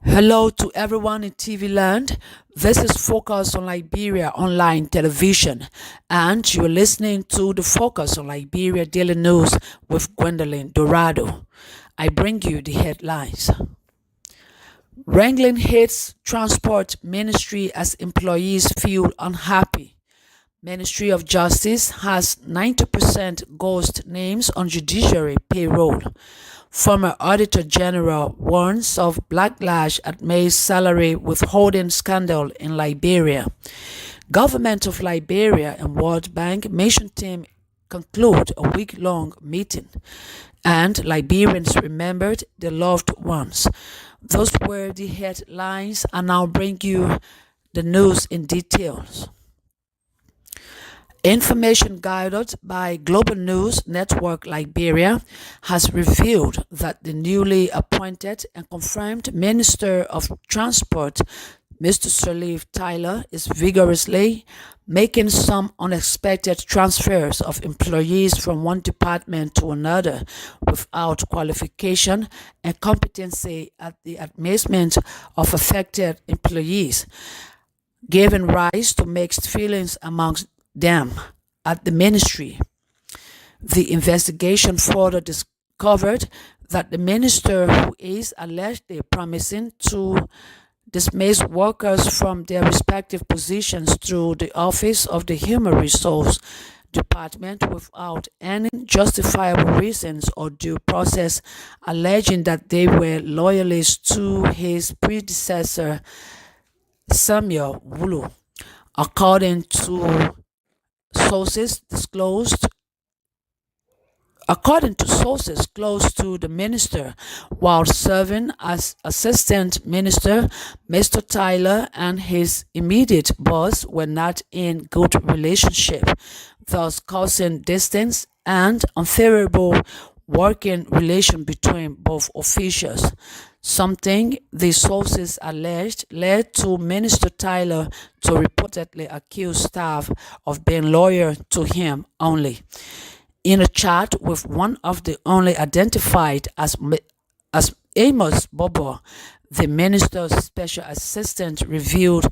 Hello to everyone in TV land. This is Focus on Liberia online television, and you're listening to the Focus on Liberia Daily News with Gwendolyn Dorado. I bring you the headlines. Wrangling hits Transport Ministry as employees feel unhappy. Ministry of Justice has 90% ghost names on judiciary payroll. Former Auditor General warns of backlash at May's salary withholding scandal in Liberia. Government of Liberia and World Bank mission team conclude a week-long meeting, and Liberians remembered their loved ones. Those were the headlines, and I'll bring you the news in details. Information guided by Global News Network Liberia has revealed that the newly appointed and confirmed Minister of Transport, Mr. Salif Tyler, is vigorously making some unexpected transfers of employees from one department to another without qualification and competency at the advancement of affected employees, giving rise to mixed feelings amongst them at the ministry. The investigation further discovered that the minister, who is allegedly promising to dismiss workers from their respective positions through the Office of the Human Resource Department without any justifiable reasons or due process, alleging that they were loyalists to his predecessor, Samuel Wulu. According to sources close to the minister, while serving as assistant minister, Mr. Tyler and his immediate boss were not in good relationship, thus causing distance and unfavorable working relation between both officials, something the sources alleged led to Minister Tyler to reportedly accuse staff of being loyal to him only. In a chat with one of the only identified as Amos Bobo, the minister's special assistant revealed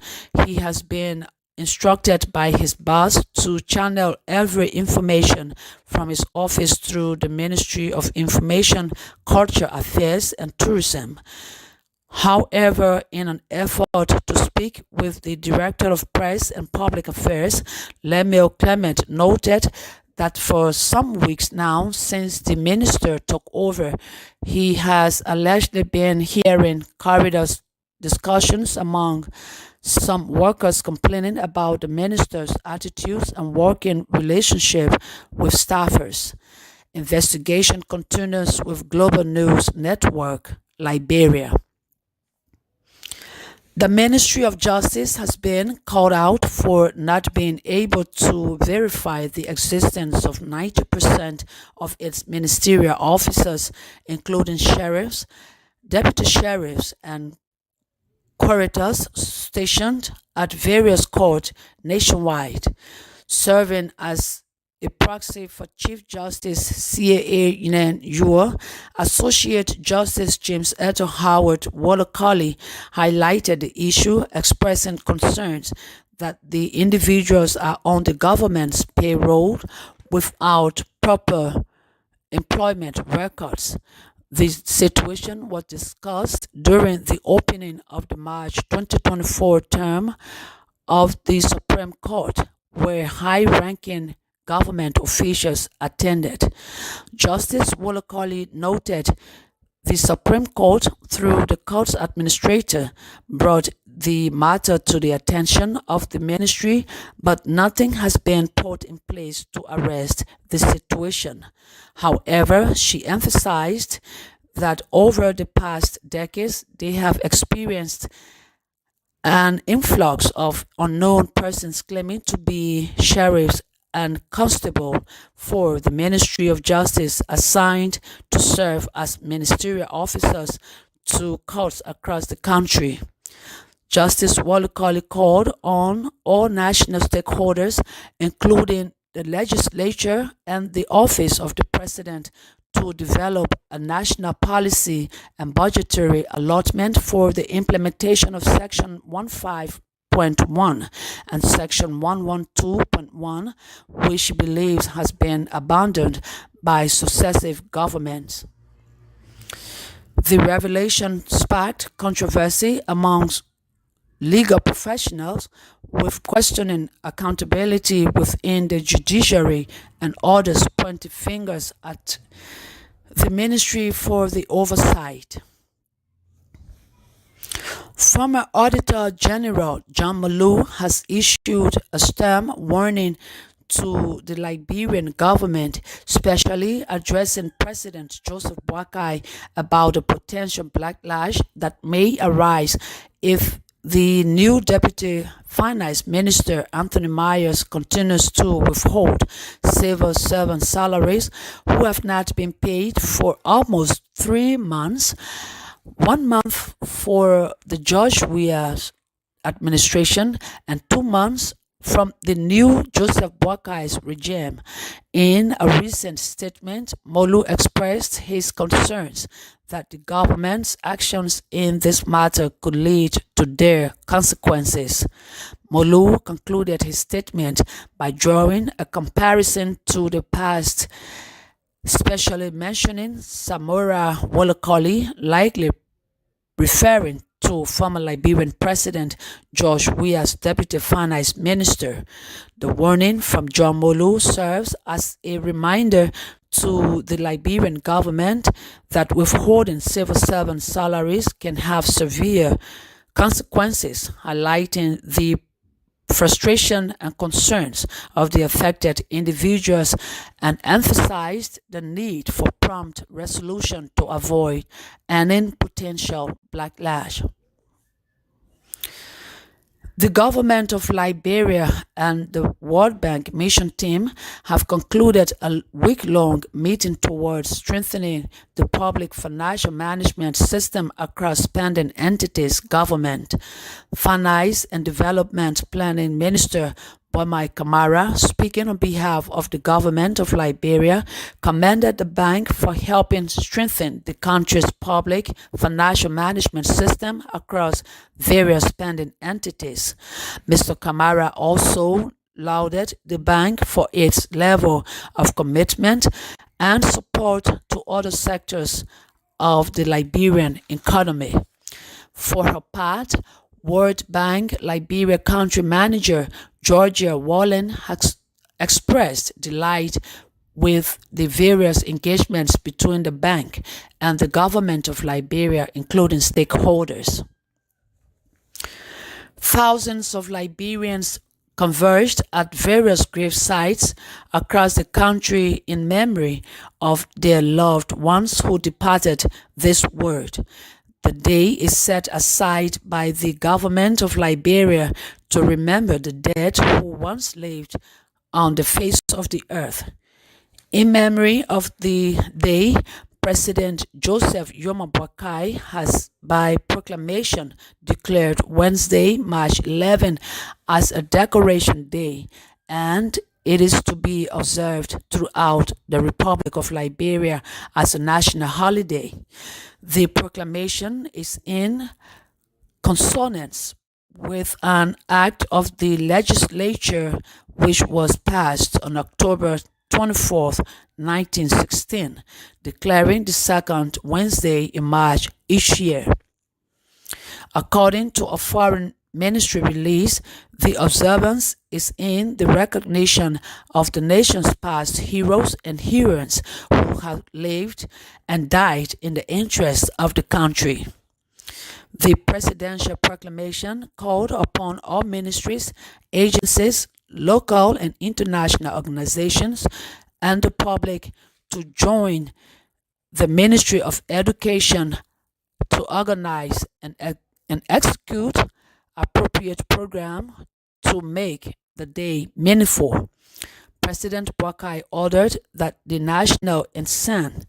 he has been instructed by his boss to channel every information from his office through the Ministry of Information, Culture Affairs and Tourism. However, in an effort to speak with the Director of Press and Public Affairs, Lemuel Clement noted that for some weeks now, since the minister took over, he has allegedly been hearing corridor discussions among some workers complaining about the minister's attitudes and working relationship with staffers. Investigation continues with Global News Network Liberia. The Ministry of Justice has been called out for not being able to verify the existence of 90% of its ministerial officers, including sheriffs, deputy sheriffs, and curators stationed at various courts nationwide, serving as a proxy for Chief Justice CAA Inen Ua. Associate Justice James Eto Howard Wallacoli highlighted the issue, expressing concerns that the individuals are on the government's payroll without proper employment records. This situation was discussed during the opening of the March 2024 term of the Supreme Court, where high-ranking government officials attended. Justice Wallacoli noted the Supreme Court, through the court's administrator, brought the matter to the attention of the ministry, but nothing has been put in place to arrest the situation. However, she emphasized that over the past decades, they have experienced an influx of unknown persons claiming to be sheriffs and constable for the Ministry of Justice assigned to serve as ministerial officers to courts across the country. Justice Wallacoli called on all national stakeholders, including the legislature and the office of the president, to develop a national policy and budgetary allotment for the implementation of Section 15.1 and Section 112.1, which he believes has been abandoned by successive governments. The revelation sparked controversy amongst legal professionals, with questioning accountability within the judiciary and others pointing fingers at the Ministry for the oversight. Former Auditor General John Malou has issued a stern warning to the Liberian government, especially addressing President Joseph Boakai about the potential backlash that may arise if the new Deputy Finance Minister Anthony Myers continues to withhold civil servant salaries who have not been paid for almost 3 months, 1 month for the George Weah's administration and 2 months from the new Joseph Boakai's regime. In a recent statement, Molu expressed his concerns that the government's actions in this matter could lead to dire consequences. Molu concluded his statement by drawing a comparison to the past, especially mentioning Samora Wolokoli, likely referring to former Liberian President George Weah's Deputy Finance Minister. The warning from John Molu serves as a reminder to the Liberian government that withholding civil servant salaries can have severe consequences, highlighting the frustration and concerns of the affected individuals, and emphasized the need for prompt resolution to avoid any potential backlash. The government of Liberia and the World Bank mission team have concluded a week-long meeting towards strengthening the public financial management system across spending entities. Government Finance and Development Planning Minister Boimai Kamara, speaking on behalf of the government of Liberia, commended the bank for helping strengthen the country's public financial management system across various spending entities. Mr. Kamara also lauded the bank for its level of commitment and support to other sectors of the Liberian economy. For her part, World Bank Liberia Country Manager Georgia Wallen has expressed delight with the various engagements between the bank and the government of Liberia, including stakeholders. Thousands of Liberians converged at various grave sites across the country in memory of their loved ones who departed this world. The day is set aside by the government of Liberia to remember the dead who once lived on the face of the earth. In memory of the day, President Joseph Yoma Boakai has, by proclamation, declared Wednesday, March 11, as a decoration day, and it is to be observed throughout the Republic of Liberia as a national holiday. The proclamation is in consonance with an act of the legislature which was passed on October 24th, 1916, declaring the second Wednesday in March each year. According to a foreign ministry release, the observance is in the recognition of the nation's past heroes and heroines who have lived and died in the interest of the country. The presidential proclamation called upon all ministries, agencies, local and international organizations, and the public to join the Ministry of Education to organize and execute appropriate program to make the day meaningful. President Boakai ordered that the national ensign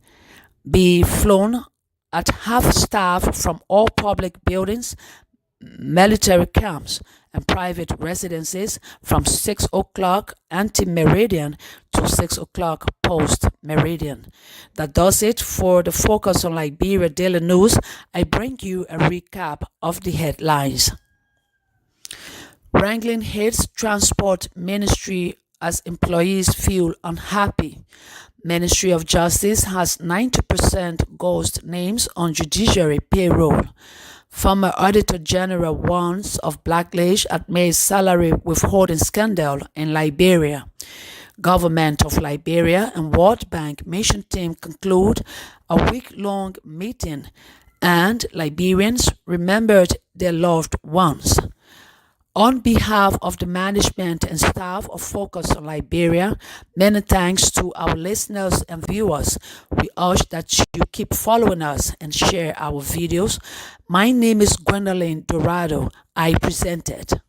be flown at half-staff from all public buildings, military camps, and private residences from 6 o'clock ante-meridian to 6 o'clock post-meridian. That does it for the Focus on Liberia Daily News. I bring you a recap of the headlines. Wrangling hits Transport Ministry as employees feel unhappy. Ministry of Justice has 90% ghost names on judiciary payroll. Former Auditor General warns of backlash at May's salary withholding scandal in Liberia. Government of Liberia and World Bank mission team conclude a week-long meeting, and Liberians remembered their loved ones. On behalf of the management and staff of Focus on Liberia, many thanks to our listeners and viewers. We urge that you keep following us and share our videos. My name is Gwendolyn Dorado. I presented.